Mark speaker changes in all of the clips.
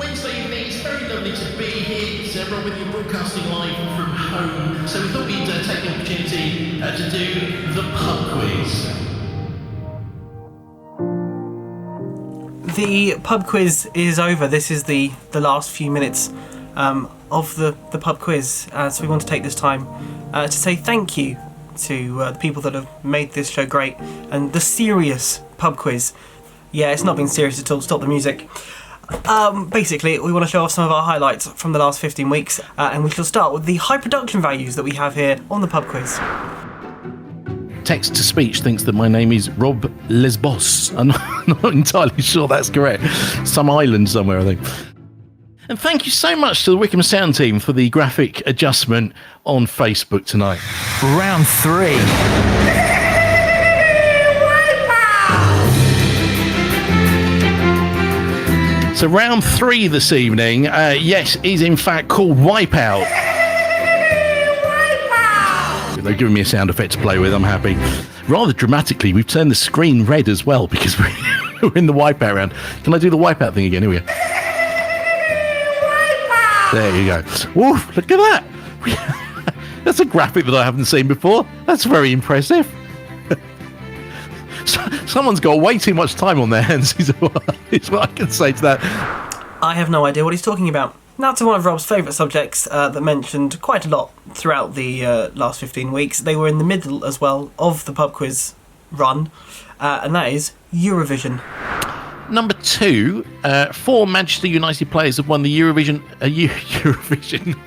Speaker 1: Wednesday evening, it's very lovely to be here. It's Rob with you, broadcasting live from home. So we thought we'd take the opportunity to do the pub quiz.
Speaker 2: The pub quiz is over. This is the last few minutes of the pub quiz. So we want to take this time to say thank you to the people that have made this show great. And the serious pub quiz. Yeah, it's not been serious at all. Stop the music. Basically, we want to show off some of our highlights from the last 15 weeks. And we shall start with the high production values that we have here on the pub quiz.
Speaker 3: Text-to-speech thinks that my name is Rob Lesbos. I'm not entirely sure that's correct. Some island somewhere, I think. And thank you so much to the Wycombe Sound team for the graphic adjustment on Facebook tonight.
Speaker 4: Round 3.
Speaker 3: So round 3 this evening, yes, is in fact called Wipeout. They're giving me a sound effect to play with, I'm happy. Rather dramatically, we've turned the screen red as well because we're in the Wipeout round. Can I do the Wipeout thing again? Here we go. There you go. Woof, look at that. That's a graphic that I haven't seen before. That's very impressive. Someone's got way too much time on their hands, is what I can say to that.
Speaker 2: I have no idea what he's talking about. Now to one of Rob's favourite subjects that mentioned quite a lot throughout the last 15 weeks. They were in the middle as well of the pub quiz run, and that is Eurovision.
Speaker 3: Number 2, 4 Manchester United players have won the Eurovision. Eurovision.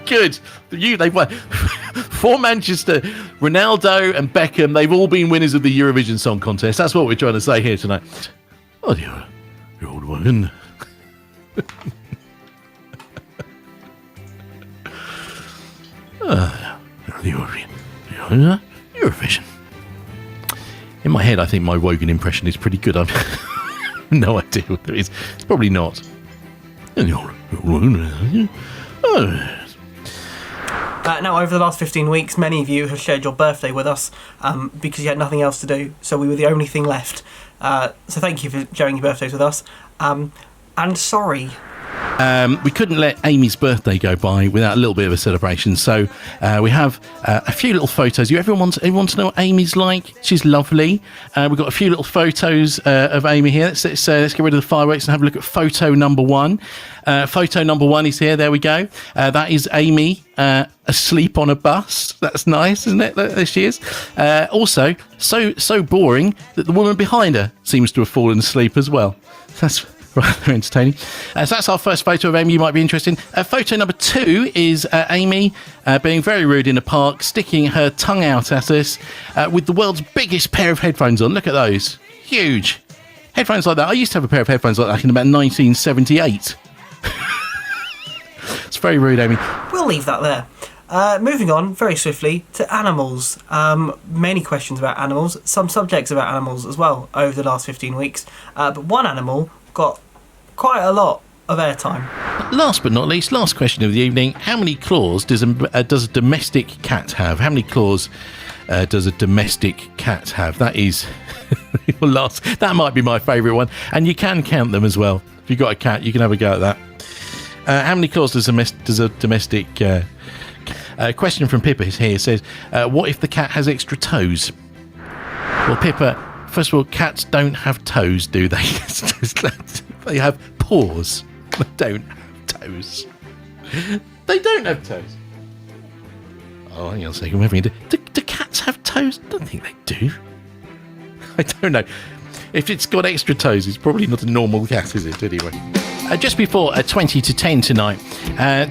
Speaker 3: Good. They've won. 4 Manchester, Ronaldo and Beckham, they've all been winners of the Eurovision Song Contest. That's what we're trying to say here tonight. Oh, you're old woman. Eurovision. In my head, I think my Wogan impression is pretty good. I've no idea what it is. It's probably not.
Speaker 2: Now, over the last 15 weeks, many of you have shared your birthday with us because you had nothing else to do, so we were the only thing left. So thank you for sharing your birthdays with us. And sorry.
Speaker 3: We couldn't let Amy's birthday go by without a little bit of a celebration, so we have a few little photos. Everyone wants to know what Amy's like. She's lovely. We've got a few little photos of Amy here. Let's get rid of the fireworks and have a look at photo number 1. Photo number 1 is here. There we go. That is Amy asleep on a bus. That's nice, isn't it? There she is. Also, so boring that the woman behind her seems to have fallen asleep as well. That's rather entertaining. So that's our first photo of Amy. You might be interested in. Photo number 2 is Amy being very rude in a park, sticking her tongue out at us with the world's biggest pair of headphones on. Look at those. Huge. Headphones like that. I used to have a pair of headphones like that in about 1978. It's very rude, Amy.
Speaker 2: We'll leave that there. Moving on very swiftly to animals. Many questions about animals, some subjects about animals as well over the last 15 weeks. But one animal got quite a lot of airtime.
Speaker 3: Last but not least, last question of the evening. How many claws does a domestic cat have? How many claws does a domestic cat have? That is your last. That might be my favourite one. And you can count them as well. If you've got a cat, you can have a go at that. How many claws does a domestic... question from Pippa is here. Says, what if the cat has extra toes? Well, Pippa, first of all, cats don't have toes, do they? They have paws. They don't have toes. They don't have toes. Oh, hang on a second. Do cats have toes? I don't think they do. I don't know. If it's got extra toes, it's probably not a normal cat, is it? Anyway. Just before 20 to 10 tonight,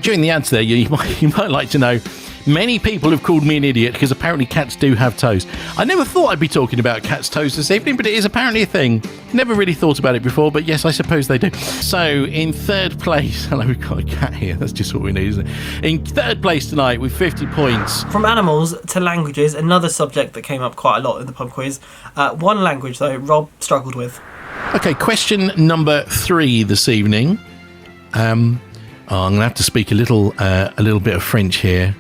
Speaker 3: during the ads there, you might like to know, many people have called me an idiot because apparently cats do have toes. I never thought I'd be talking about cats' toes this evening, but it is apparently a thing. Never really thought about it before, but yes, I suppose they do. So, in third place... Hello, we've got a cat here. That's just what we need, isn't it? In third place tonight with 50 points.
Speaker 2: From animals to languages, another subject that came up quite a lot in the pub quiz. One language, though, Rob struggled with.
Speaker 3: Okay, question number 3 this evening. I'm going to have to speak a little bit of French here.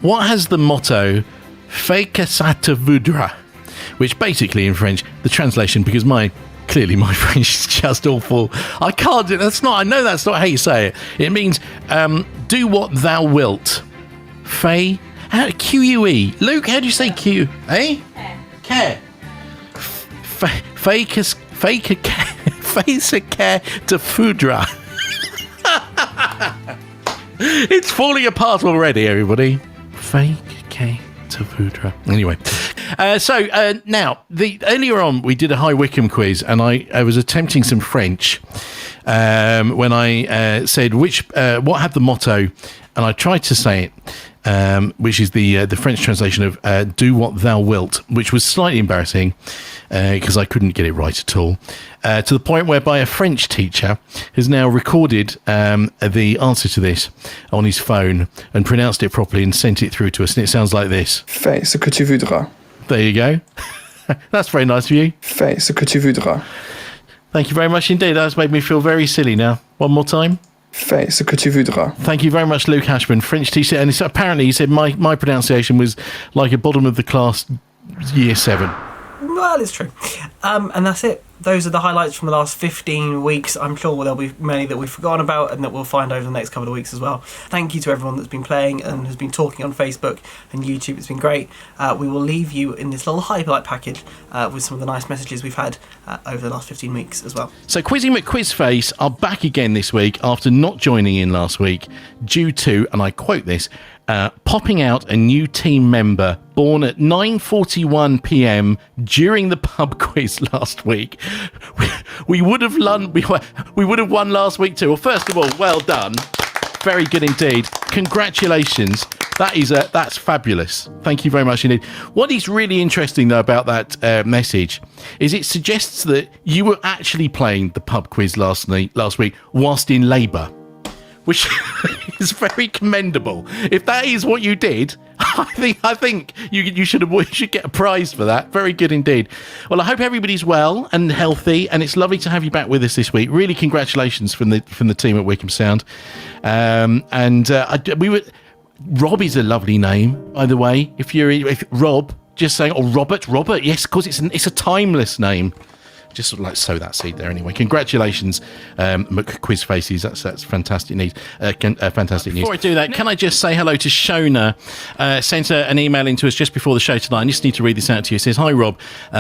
Speaker 3: What has the motto "Fais que ça te voudra," which basically in French, the translation, because my Clearly, my French is just awful. I can't do that's not. I know that's not how you say it. It means do what thou wilt. Fay, QUE. Luke, how do you say Q? Eh? Care. Fake care to foudra. It's falling apart already, everybody. Fake care to foudra. Anyway. Now, earlier on we did a High Wycombe quiz, and I was attempting some French when I said what had the motto, and I tried to say it, which is the French translation of "do what thou wilt," which was slightly embarrassing because I couldn't get it right at all. To the point whereby a French teacher has now recorded the answer to this on his phone and pronounced it properly and sent it through to us, and it sounds like this.
Speaker 4: Fais ce que tu voudras.
Speaker 3: There you go. That's very nice of you.
Speaker 4: Fais ce que tu voudras.
Speaker 3: Thank you very much indeed. That's made me feel very silly now. One more time.
Speaker 4: Fais ce que tu voudras.
Speaker 3: Thank you very much, Luke Ashburn, French teacher. And apparently he said my pronunciation was like a bottom of the class year 7.
Speaker 2: Well, it's true. And that's it. Those are the highlights from the last 15 weeks. I'm sure there'll be many that we've forgotten about and that we'll find over the next couple of weeks as well. Thank you to everyone that's been playing and has been talking on Facebook and YouTube. It's been great. We will leave you in this little highlight package with some of the nice messages we've had over the last 15 weeks as well.
Speaker 3: So Quizzy McQuizface are back again this week after not joining in last week due to, and I quote this, popping out a new team member born at 9:41 p.m. during the pub quiz last week. We would have won last week too. Well, first of all, well done. Very good indeed. Congratulations. That's fabulous. Thank you very much indeed. What is really interesting though about that message is it suggests that you were actually playing the pub quiz last week whilst in labour, which is very commendable. If that is what you did, I think you should get a prize for that. Very good indeed. Well, I hope everybody's well and healthy, and it's lovely to have you back with us this week. Really, congratulations from the team at Wycombe Sound. Rob is a lovely name, by the way. If Rob, just saying, or Robert, yes, because it's a timeless name. Just sort of like sow that seed there anyway. Congratulations, McQuiz Faces. That's fantastic news. Fantastic news. Before I do that, can I just say hello to Shona? Sent an email into us just before the show tonight. I just need to read this out to you. It says, "Hi Rob,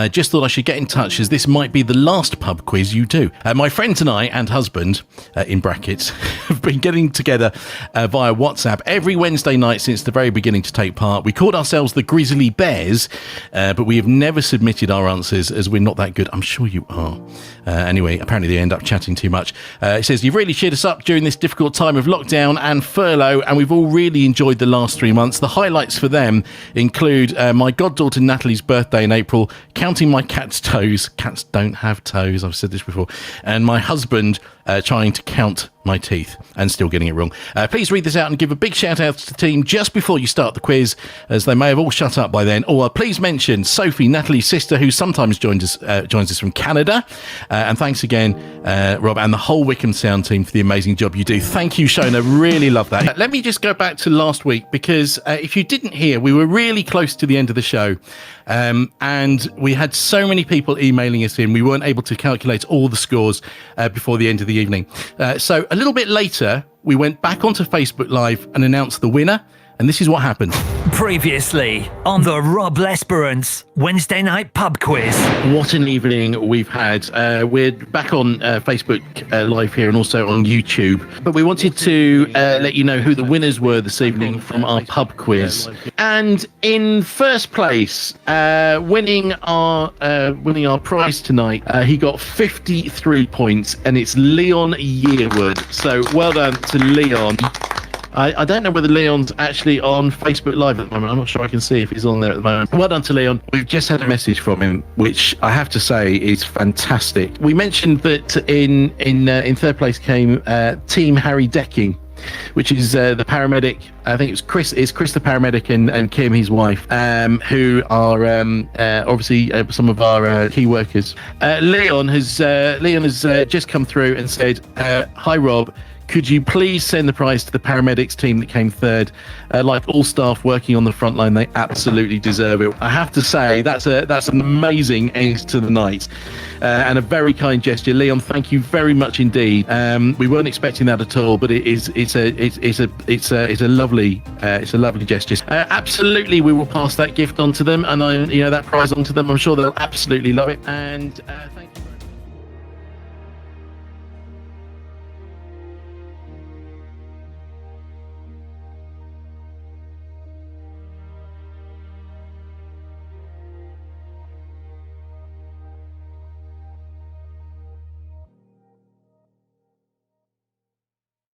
Speaker 3: just thought I should get in touch as this might be the last pub quiz you do. My friends and I and husband, in brackets, have been getting together via WhatsApp every Wednesday night since the very beginning to take part. We called ourselves the Grizzly Bears, but we have never submitted our answers as we're not that good. I'm sure you are. Anyway, apparently they end up chatting too much. It says, you've really cheered us up during this difficult time of lockdown and furlough, and we've all really enjoyed the last 3 months. The highlights for them include my goddaughter Natalie's birthday in April, counting my cat's toes. Cats don't have toes, I've said this before. And my husband trying to count my teeth and still getting it wrong. Please read this out and give a big shout out to the team just before you start the quiz, as they may have all shut up by then. Or please mention Sophie, Natalie's sister, who sometimes joins us from Canada. And thanks again, Rob, and the whole Wycombe Sound team for the amazing job you do. Thank you, Shona. Really love that. Let me just go back to last week, because if you didn't hear, we were really close to the end of the show. And we had so many people emailing us in, we weren't able to calculate all the scores before the end of the evening. So a little bit later, we went back onto Facebook Live and announced the winner. And this is what happened.
Speaker 5: Previously on the Rob Lesperance Wednesday night pub quiz.
Speaker 3: What an evening we've had. We're back on Facebook Live here and also on YouTube. But we wanted to let you know who the winners were this evening from our pub quiz. And in first place, winning our prize tonight, he got 53 points, and it's Leon Yearwood. So well done to Leon. I don't know whether Leon's actually on Facebook Live at the moment. I'm not sure I can see if he's on there at the moment. Well done to Leon. We've just had a message from him, which I have to say is fantastic. We mentioned that in third place came Team Harry Decking, which is the paramedic. I think it's Chris the paramedic and Kim, his wife, who are obviously some of our key workers. Leon has just come through and said, "Hi Rob, Could you please send the prize to the paramedics team that came third? Like all staff working on the front line, they absolutely deserve it. I have to say that's an amazing end to the night, and a very kind gesture. Leon, thank you very much indeed. We weren't expecting that at all, but it's a lovely gesture. Absolutely, we will pass that gift on to them, and that prize on to them. I'm sure they'll absolutely love it. And